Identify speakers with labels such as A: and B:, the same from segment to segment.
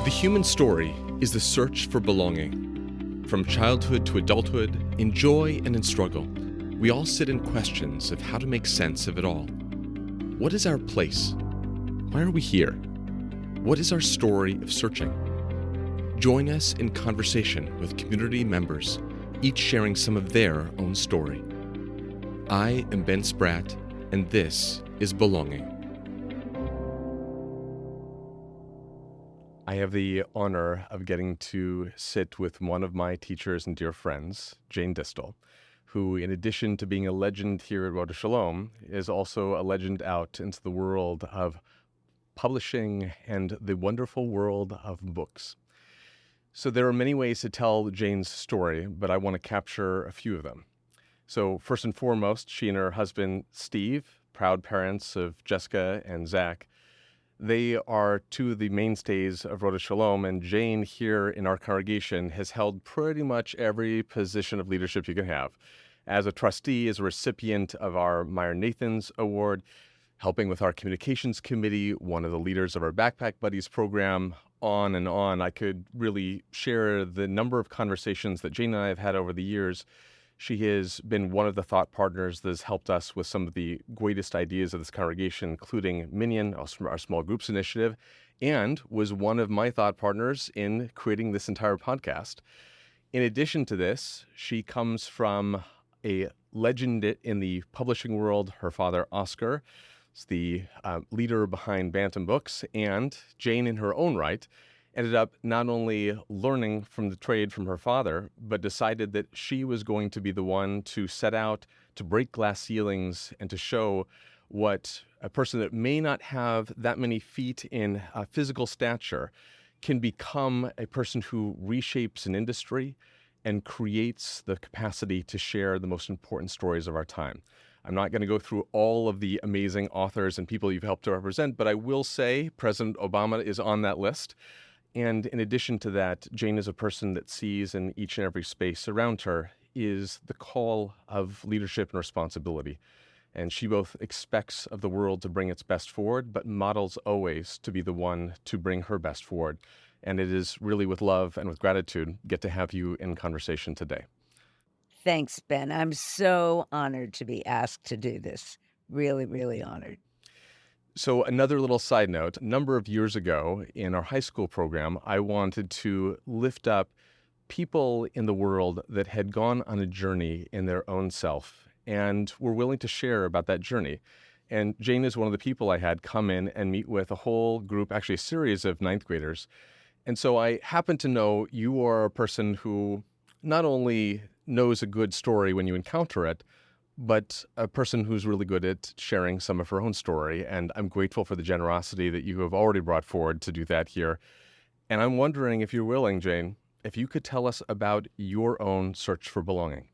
A: The human story is the search for belonging. From childhood to adulthood, in joy and in struggle, we all sit in questions of how to make sense of it all. What is our place? Why are we here? What is our story of searching? Join us in conversation with community members, each sharing some of their own story. I am Ben Spratt, and this is Belonging. I have the honor of getting to sit with one of my teachers and dear friends, Jane Dystel, who, in addition to being a legend here at Rodeph Sholom, is also a legend out into the world of publishing and the wonderful world of books. So there are many ways to tell Jane's story, but I want to capture a few of them. So first and foremost, she and her husband, Steve, proud parents of Jessica and Zach, they are two of the mainstays of Rodeph Sholom, and Jane here in our congregation has held pretty much every position of leadership you can have. As a trustee, as a recipient of our Meyer Nathans Award, helping with our communications committee, one of the leaders of our Backpack Buddies program, on and on. I could really share the number of conversations that Jane and I have had over the years. She has been one of the thought partners that has helped us with some of the greatest ideas of this congregation, including Minion, our small groups initiative, and was one of my thought partners in creating this entire podcast. In addition to this, she comes from a legend in the publishing world. Her father, Oscar, is the leader behind Bantam Books, and Jane, in her own right, ended up not only learning from the trade from her father, but decided that she was going to be the one to set out to break glass ceilings and to show what a person that may not have that many feet in physical stature can become a person who reshapes an industry and creates the capacity to share the most important stories of our time. I'm not going to go through all of the amazing authors and people you've helped to represent, but I will say President Obama is on that list. And in addition to that, Jane is a person that sees in each and every space around her is the call of leadership and responsibility. And she both expects of the world to bring its best forward, but models always to be the one to bring her best forward. And it is really with love and with gratitude get to have you in conversation today.
B: Thanks, Ben. I'm so honored to be asked to do this. Really, really honored.
A: So another little side note, a number of years ago in our high school program, I wanted to lift up people in the world that had gone on a journey in their own self and were willing to share about that journey. And Jane is one of the people I had come in and meet with a whole group, actually a series of ninth graders. And so I happen to know you are a person who not only knows a good story when you encounter it, but a person who's really good at sharing some of her own story. And I'm grateful for the generosity that you have already brought forward to do that here. And I'm wondering if you're willing, Jane, if you could tell us about your own search for belonging.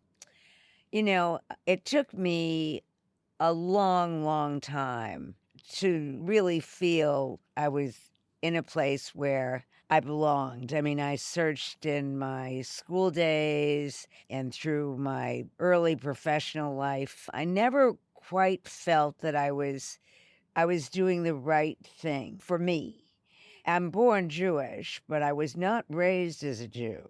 B: You know, it took me a long, long time to really feel I was in a place where I belonged. I mean, I searched in my school days and through my early professional life. I never quite felt that I was doing the right thing for me. I'm born Jewish, but I was not raised as a Jew.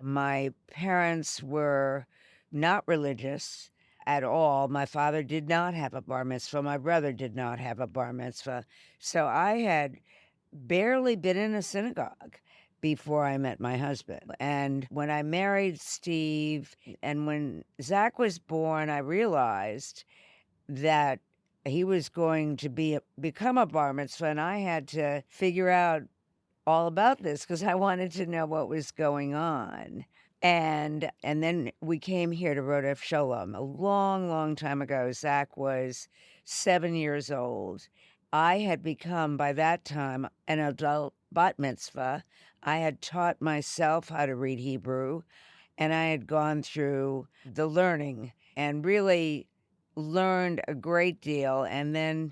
B: My parents were not religious at all. My father did not have a bar mitzvah. My brother did not have a bar mitzvah. So I had barely been in a synagogue before I met my husband. And when I married Steve and when Zach was born, I realized that he was going to become a bar mitzvah, and I had to figure out all about this because I wanted to know what was going on. And then we came here to Rodeph Sholom a long, long time ago. Zach was 7 years old. I had become, by that time, an adult bat mitzvah. I had taught myself how to read Hebrew, and I had gone through the learning and really learned a great deal, and then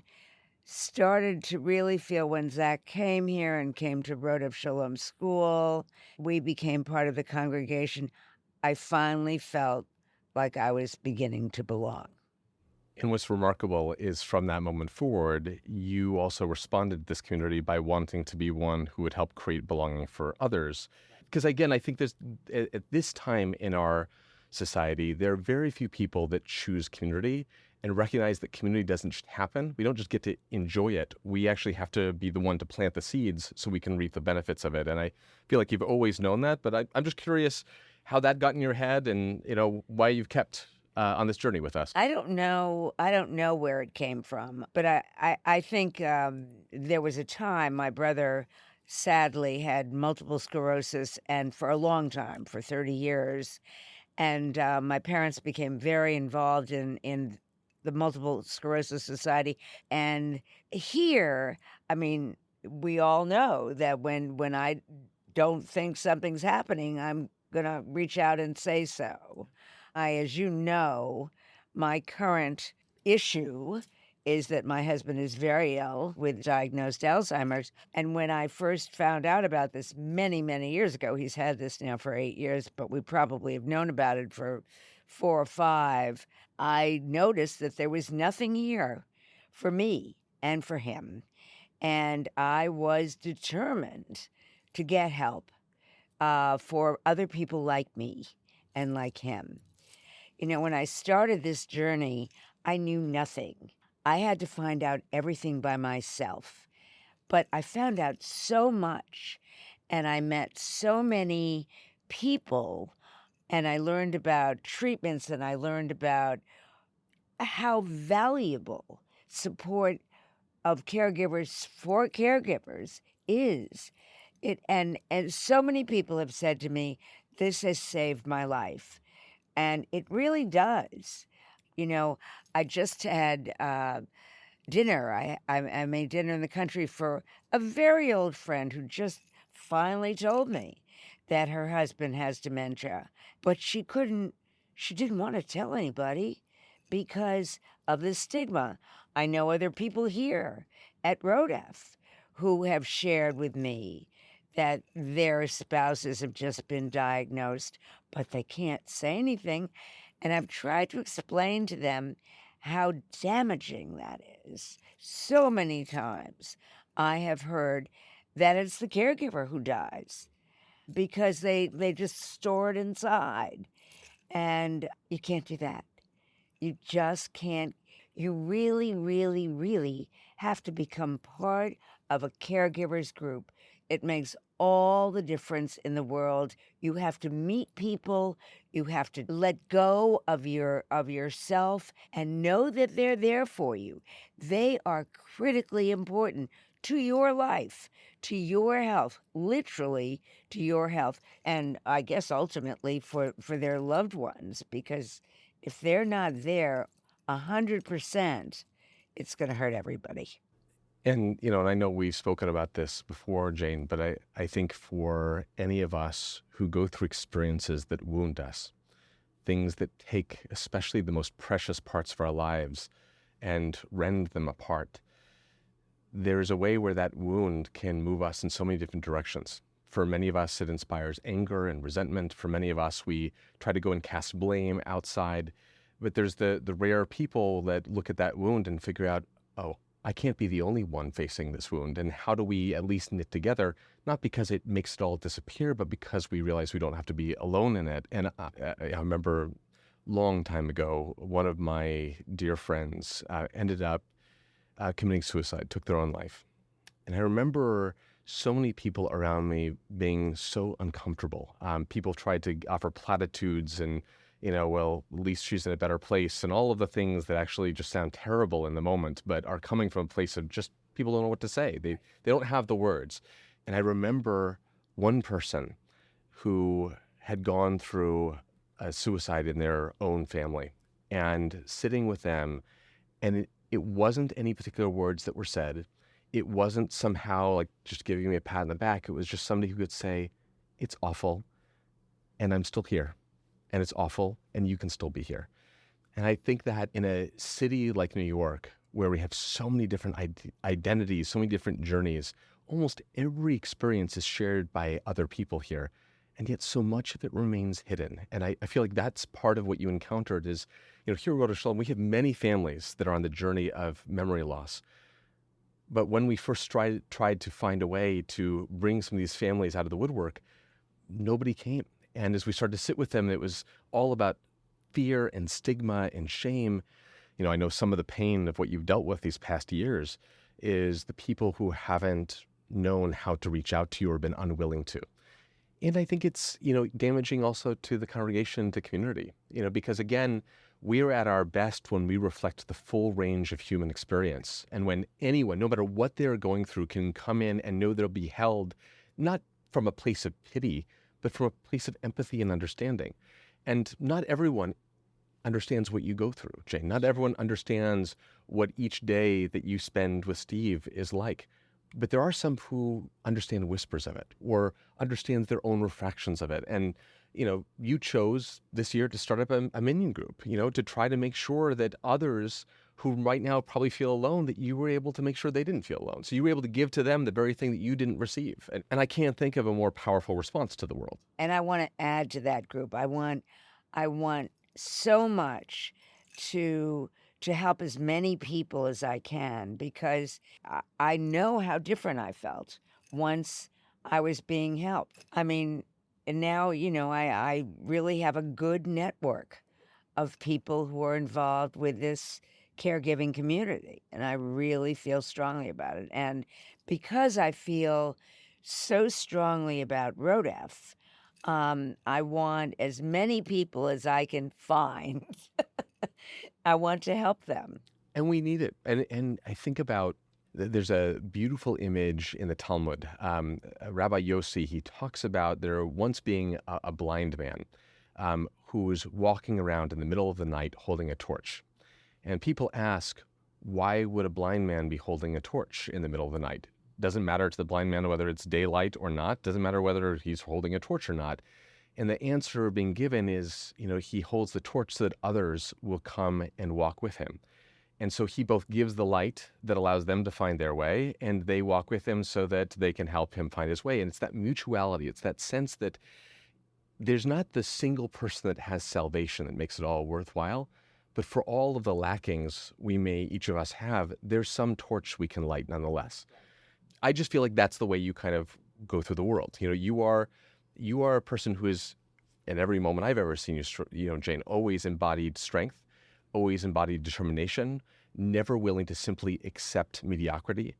B: started to really feel when Zach came here and came to Rodeph Sholom School, we became part of the congregation. I finally felt like I was beginning to belong.
A: And what's remarkable is from that moment forward, you also responded to this community by wanting to be one who would help create belonging for others. Because again, I think there's at this time in our society, there are very few people that choose community and recognize that community doesn't just happen. We don't just get to enjoy it. We actually have to be the one to plant the seeds so we can reap the benefits of it. And I feel like you've always known that, but I'm just curious how that got in your head and, why you've kept on this journey with us.
B: I don't know. I don't know where it came from, but I think there was a time my brother sadly had multiple sclerosis, and for a long time, for 30 years. And my parents became very involved in the Multiple Sclerosis Society. And here, I mean, we all know that when I don't think something's happening, I'm going to reach out and say so. As you know, my current issue is that my husband is very ill with diagnosed Alzheimer's. And when I first found out about this many, many years ago, he's had this now for 8 years, but we probably have known about it for 4 or 5, I noticed that there was nothing here for me and for him. And I was determined to get help for other people like me and like him. When I started this journey, I knew nothing. I had to find out everything by myself. But I found out so much, and I met so many people, and I learned about treatments, and I learned about how valuable support of caregivers for caregivers is. And so many people have said to me, this has saved my life. And it really does. I just had dinner. I made dinner in the country for a very old friend who just finally told me that her husband has dementia. But she didn't want to tell anybody because of the stigma. I know other people here at Rodeph who have shared with me that their spouses have just been diagnosed, but they can't say anything. And I've tried to explain to them how damaging that is. So many times I have heard that it's the caregiver who dies because they just store it inside. And you can't do that. You just can't. You really, really, really have to become part of a caregiver's group. It makes all the difference in the world. You have to meet people. You have to let go of yourself and know that they're there for you. They are critically important to your life, to your health, literally to your health, and I guess ultimately for their loved ones, because if they're not there 100%, it's going to hurt everybody.
A: And, and I know we've spoken about this before, Jane, but I think for any of us who go through experiences that wound us, things that take especially the most precious parts of our lives and rend them apart, there's a way where that wound can move us in so many different directions. For many of us, it inspires anger and resentment. For many of us, we try to go and cast blame outside. But there's the rare people that look at that wound and figure out, oh, I can't be the only one facing this wound. And how do we at least knit together, not because it makes it all disappear, but because we realize we don't have to be alone in it. And I remember a long time ago, one of my dear friends ended up committing suicide, took their own life. And I remember so many people around me being so uncomfortable. People tried to offer platitudes and, well, at least she's in a better place, and all of the things that actually just sound terrible in the moment, but are coming from a place of just people don't know what to say. They don't have the words. And I remember one person who had gone through a suicide in their own family and sitting with them, and it wasn't any particular words that were said. It wasn't somehow like just giving me a pat on the back. It was just somebody who could say, it's awful, and I'm still here. And it's awful, and you can still be here. And I think that in a city like New York, where we have so many different identities, so many different journeys, almost every experience is shared by other people here. and yet so much of it remains hidden. And I feel like that's part of what you encountered is, here at Rodeph Sholom, we have many families that are on the journey of memory loss. But when we first tried to find a way to bring some of these families out of the woodwork, nobody came. And as we started to sit with them, it was all about fear and stigma and shame. I know some of the pain of what you've dealt with these past years is the people who haven't known how to reach out to you or been unwilling to. And I think it's, damaging also to the congregation, to community, because again, we're at our best when we reflect the full range of human experience. And when anyone, no matter what they're going through, can come in and know they'll be held, not from a place of pity, but from a place of empathy and understanding. And not everyone understands what you go through, Jane. Not everyone understands what each day that you spend with Steve is like. But there are some who understand whispers of it or understand their own refractions of it. And, you chose this year to start up a minion group, to try to make sure that others who right now probably feel alone, that you were able to make sure they didn't feel alone. So you were able to give to them the very thing that you didn't receive. And I can't think of a more powerful response to the world.
B: And I want to add to that group. I want so much to help as many people as I can, because I know how different I felt once I was being helped. I mean, and now, I really have a good network of people who are involved with this caregiving community, and I really feel strongly about it. And because I feel so strongly about Rodeph, I want as many people as I can find. I want to help them.
A: And we need it. And I think about, there's a beautiful image in the Talmud. Rabbi Yossi, he talks about there once being a blind man who was walking around in the middle of the night holding a torch. And people ask, why would a blind man be holding a torch in the middle of the night? Doesn't matter to the blind man whether it's daylight or not. Doesn't matter whether he's holding a torch or not. And the answer being given is, he holds the torch so that others will come and walk with him. And so he both gives the light that allows them to find their way, and they walk with him so that they can help him find his way. And it's that mutuality. It's that sense that there's not the single person that has salvation that makes it all worthwhile, but for all of the lackings we may each of us have, there's some torch we can light nonetheless. I just feel like that's the way you kind of go through the world. You are a person who is, in every moment I've ever seen you, Jane, always embodied strength, always embodied determination, never willing to simply accept mediocrity.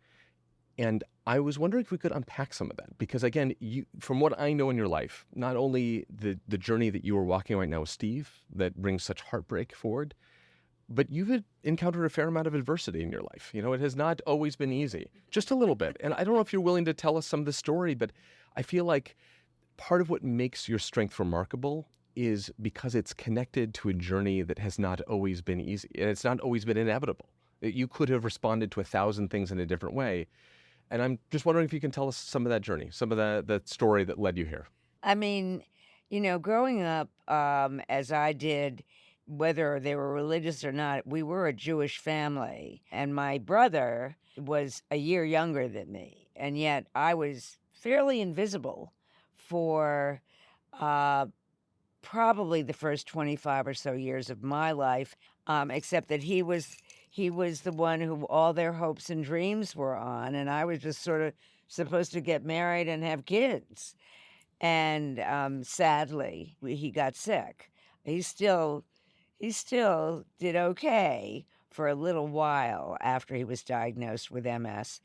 A: And I was wondering if we could unpack some of that, because again, from what I know in your life, not only the journey that you are walking right now with Steve that brings such heartbreak forward, but you've encountered a fair amount of adversity in your life. It has not always been easy, just a little bit. And I don't know if you're willing to tell us some of the story, but I feel like part of what makes your strength remarkable is because it's connected to a journey that has not always been easy, and it's not always been inevitable. You could have responded to 1,000 things in a different way. And I'm just wondering if you can tell us some of that journey, some of the story that led you here.
B: I mean, growing up as I did, whether they were religious or not, we were a Jewish family. And my brother was a year younger than me. And yet I was fairly invisible for probably the first 25 or so years of my life, except that he was the one who all their hopes and dreams were on, and I was just sort of supposed to get married and have kids. And sadly, he got sick. He still did okay for a little while after he was diagnosed with MS.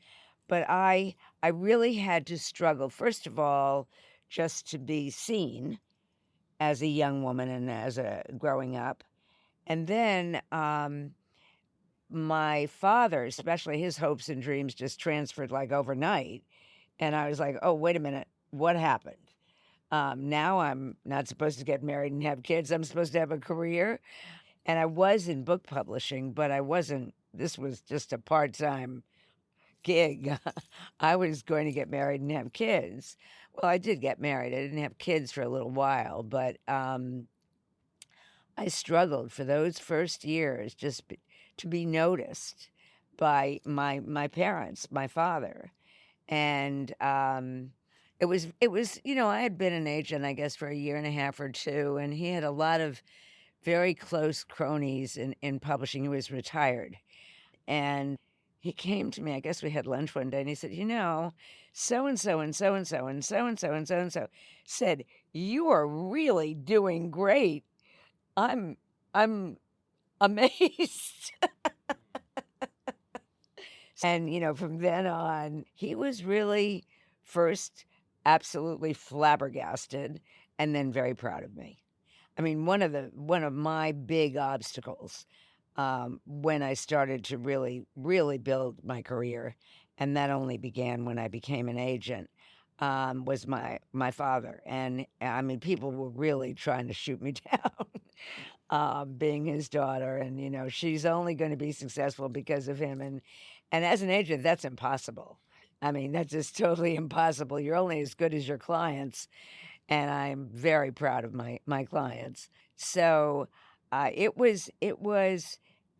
B: But I really had to struggle, first of all, just to be seen as a young woman and as a growing up. And then my father, especially, his hopes and dreams just transferred like overnight. And I was like, oh, wait a minute, what happened? Now I'm not supposed to get married and have kids. I'm supposed to have a career. And I was in book publishing, but I wasn't, this was just a part-time gig. I was going to get married and have kids. Well, I did get married. I didn't have kids for a little while, but I struggled for those first years just to be noticed by my parents, my father. And I had been an agent, I guess, for a year and a half or two, and he had a lot of very close cronies in publishing. He was retired. And he came to me, I guess we had lunch one day, and he said, so and so and so and so and so and so and so and so said, you are really doing great. I'm amazed. And, from then on, he was really first absolutely flabbergasted and then very proud of me. I mean, one of my big obstacles when I started to really, really build my career, and that only began when I became an agent, was my father. And I mean, people were really trying to shoot me down, being his daughter, and she's only going to be successful because of him. And as an agent, that's impossible. I mean, that's just totally impossible. You're only as good as your clients, and I'm very proud of my clients. So it was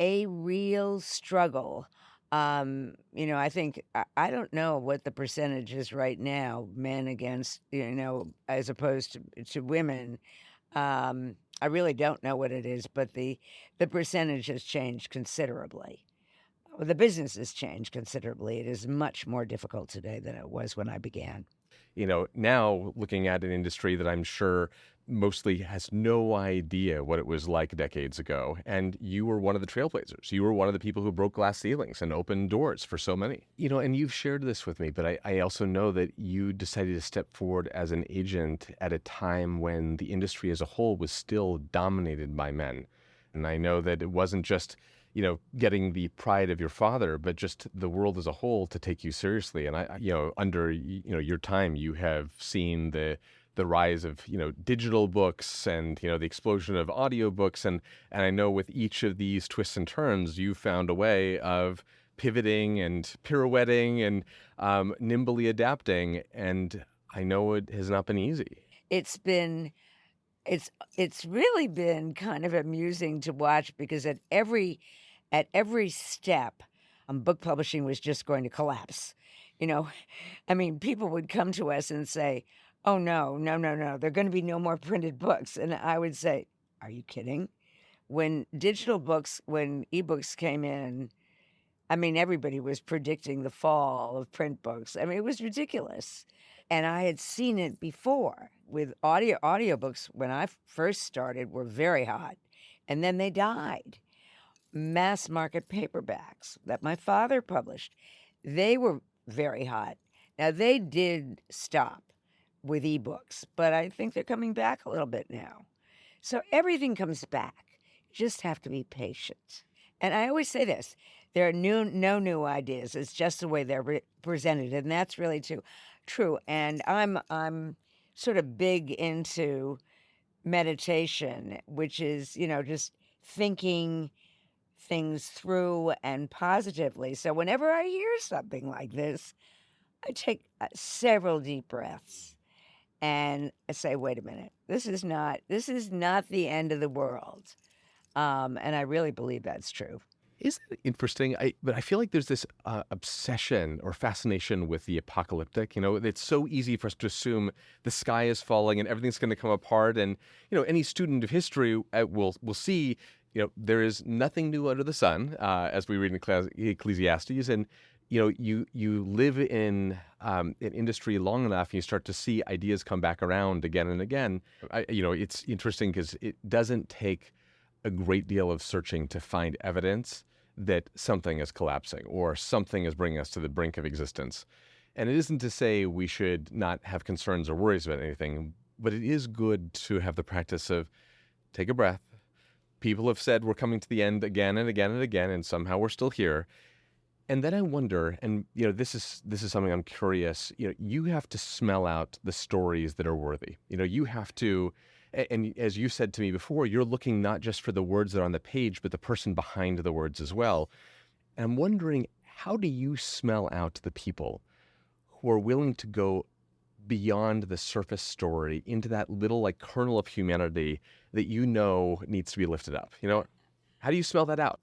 B: a real struggle. I think I don't know what the percentage is right now, men against as opposed to women. I really don't know what it is, but the percentage has changed considerably. Well, the business has changed considerably. It is much more difficult today than it was when I began.
A: Now looking at an industry that I'm sure mostly has no idea what it was like decades ago. And you were one of the trailblazers. You were one of the people who broke glass ceilings and opened doors for so many. And you've shared this with me, but I also know that you decided to step forward as an agent at a time when the industry as a whole was still dominated by men. And I know that it wasn't just getting the pride of your father, but just the world as a whole to take you seriously. And under your time, you have seen the rise of digital books and the explosion of audiobooks, and I know with each of these twists and turns, you found a way of pivoting and pirouetting and nimbly adapting. And I know it has not been easy.
B: It's been it's really been kind of amusing to watch because at every step, book publishing was just going to collapse. You know, I mean, people would come to us and say, "Oh no, no, no, no, there are going to be no more printed books," and I would say, "Are you kidding?" When ebooks came in, I mean, everybody was predicting the fall of print books. I mean, it was ridiculous. And I had seen it before with audiobooks when I first started were very hot, and then they died. Mass market paperbacks that my father published, they were very hot. Now they did stop with ebooks, but I think they're coming back a little bit now. So everything comes back. You just have to be patient. And I always say this, there are no new ideas. It's just the way they're presented, and that's really true. And I'm sort of big into meditation, which is, just thinking things through and positively. So whenever I hear something like this, I take several deep breaths and I say, "Wait a minute. This is not the end of the world." And I really believe that's true.
A: Isn't it interesting? But I feel like there's this obsession or fascination with the apocalyptic. It's so easy for us to assume the sky is falling and everything's going to come apart. And any student of history will see, there is nothing new under the sun, as we read in Ecclesiastes. And you live in an industry long enough, and you start to see ideas come back around again and again. It's interesting because it doesn't take a great deal of searching to find evidence that something is collapsing or something is bringing us to the brink of existence. And it isn't to say we should not have concerns or worries about anything, but it is good to have the practice of take a breath. People have said we're coming to the end again and again and again, and somehow we're still here. And then I wonder, and this is something I'm curious. You have to smell out the stories that are worthy. You have to. And as you said to me before, you're looking not just for the words that are on the page, but the person behind the words as well. And I'm wondering, how do you smell out the people who are willing to go beyond the surface story into that little kernel of humanity that needs to be lifted up? How do you smell that out?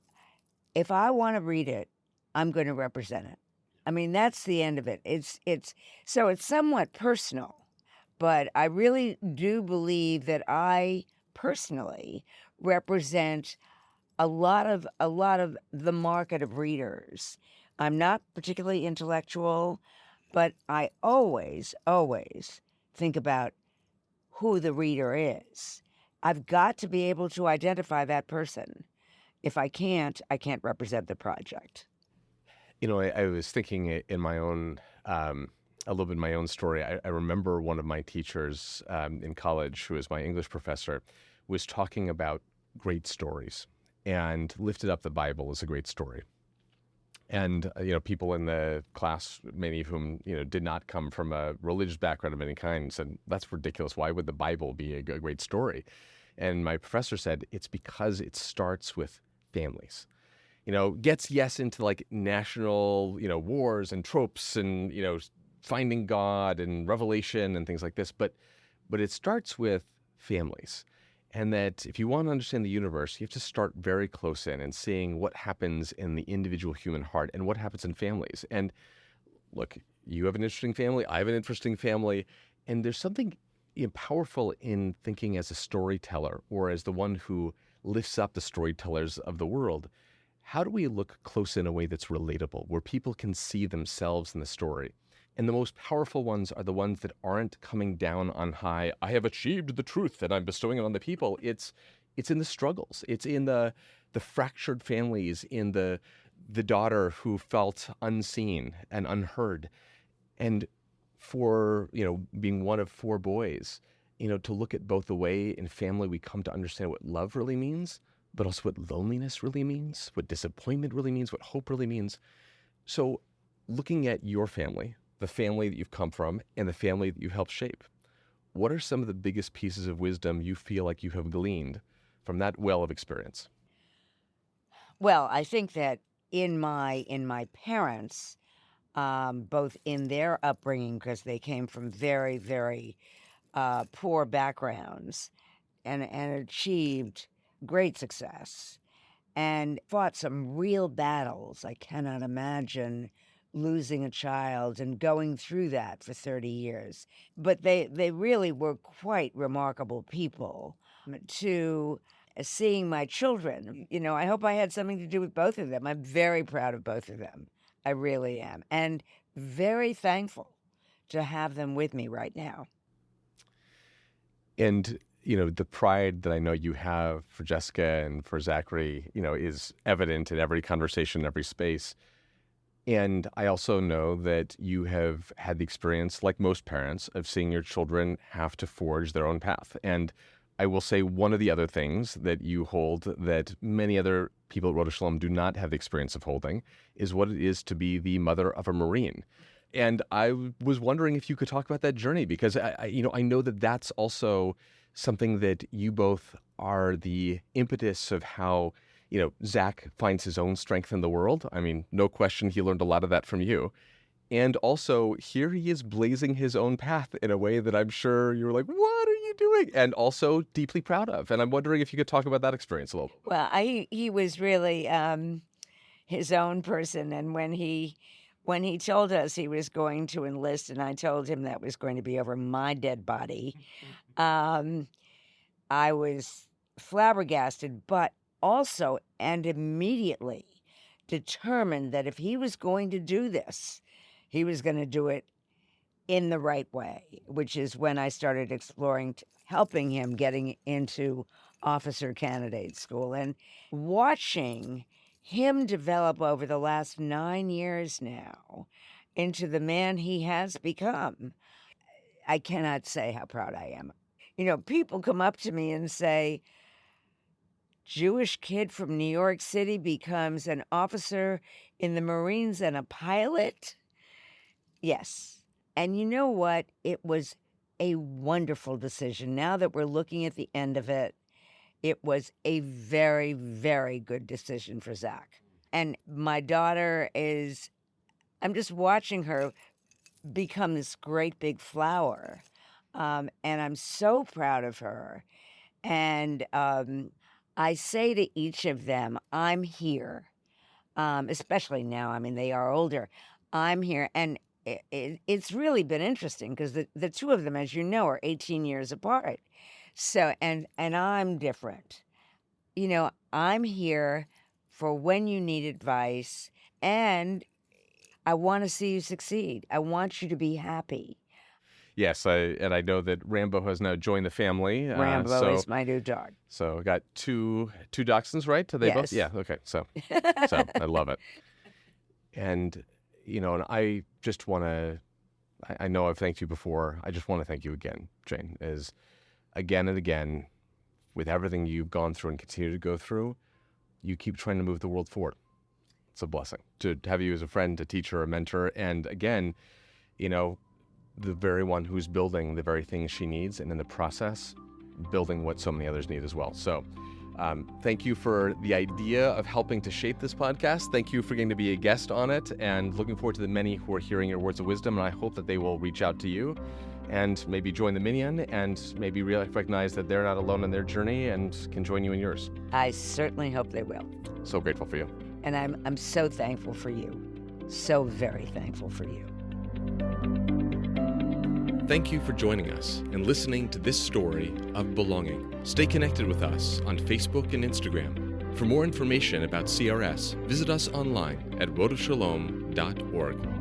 B: If I want to read it, I'm going to represent it. I mean, that's the end of it. It's so it's somewhat personal, but I really do believe that I personally represent a lot of the market of readers. I'm not particularly intellectual, but I always think about who the reader is. I've got to be able to identify that person. If I can't represent the project.
A: I was thinking in my own, a little bit in my own story. I remember one of my teachers in college, who was my English professor, was talking about great stories and lifted up the Bible as a great story. And, people in the class, many of whom, did not come from a religious background of any kind, said, that's ridiculous. Why would the Bible be a great story? And my professor said, it's because it starts with families. Gets yes into like national, wars and tropes and, finding God and revelation and things like this. But it starts with families. And that if you want to understand the universe, you have to start very close in and seeing what happens in the individual human heart and what happens in families. And look, you have an interesting family, I have an interesting family, and there's something powerful in thinking as a storyteller or as the one who lifts up the storytellers of the world. How do we look close in a way that's relatable, where people can see themselves in the story? And the most powerful ones are the ones that aren't coming down on high. I have achieved the truth and I'm bestowing it on the people. It's in the struggles. It's in the fractured families, in the daughter who felt unseen and unheard. And for, being one of four boys, to look at both the way in family we come to understand what love really means, but also what loneliness really means, what disappointment really means, what hope really means. So looking at your family, the family that you've come from, and the family that you helped shape, what are some of the biggest pieces of wisdom you feel like you have gleaned from that well of experience?
B: Well, I think that in my parents, both in their upbringing, because they came from very, very poor backgrounds and achieved great success and fought some real battles. I cannot imagine losing a child and going through that for 30 years. But they really were quite remarkable people to seeing my children. I hope I had something to do with both of them. I'm very proud of both of them. I really am. And very thankful to have them with me right now.
A: And, the pride that I know you have for Jessica and for Zachary, is evident in every conversation, every space. And I also know that you have had the experience, like most parents, of seeing your children have to forge their own path. And I will say one of the other things that you hold that many other people at Rodeph Sholom do not have the experience of holding is what it is to be the mother of a Marine. And I was wondering if you could talk about that journey, because I know that that's also something that you both are the impetus of how Zach finds his own strength in the world. I mean, no question, he learned a lot of that from you. And also, here he is blazing his own path in a way that I'm sure you were like, what are you doing? And also deeply proud of. And I'm wondering if you could talk about that experience a little.
B: Well, he was really his own person, and when he told us he was going to enlist, and I told him that was going to be over my dead body, um, I was flabbergasted, but also and immediately determined that if he was going to do this, he was going to do it in the right way, which is when I started exploring helping him getting into officer candidate school and watching him develop over the last 9 years now into the man he has become. I cannot say how proud I am. People come up to me and say, Jewish kid from New York City becomes an officer in the Marines and a pilot? Yes. And you know what? It was a wonderful decision. Now that we're looking at the end of it, it was a very, very good decision for Zach. And my daughter I'm just watching her become this great big flower. And I'm so proud of her. And I say to each of them, I'm here, especially now. I mean, they are older. I'm here. And it's really been interesting because the two of them, as you know, are 18 years apart. So, and I'm different. I'm here for when you need advice, and I want to see you succeed. I want you to be happy.
A: Yes, I know that Rambo has now joined the family.
B: Rambo is my new dog.
A: So I got two dachshunds, right? Are they both?
B: Yes.
A: Yeah. Okay. So I love it. And and I just want to. I know I've thanked you before. I just want to thank you again, Jane. Is again and again, with everything you've gone through and continue to go through, you keep trying to move the world forward. It's a blessing to have you as a friend, a teacher, a mentor, and again, the very one who's building the very things she needs, and in the process, building what so many others need as well. So thank you for the idea of helping to shape this podcast. Thank you for getting to be a guest on it, and looking forward to the many who are hearing your words of wisdom. And I hope that they will reach out to you and maybe join the Minyan, and maybe recognize that they're not alone in their journey and can join you in yours.
B: I certainly hope they will.
A: So grateful for you.
B: And I'm so thankful for you. So very thankful for you.
A: Thank you for joining us and listening to this story of belonging. Stay connected with us on Facebook and Instagram. For more information about CRS, visit us online at rodeph sholom.org.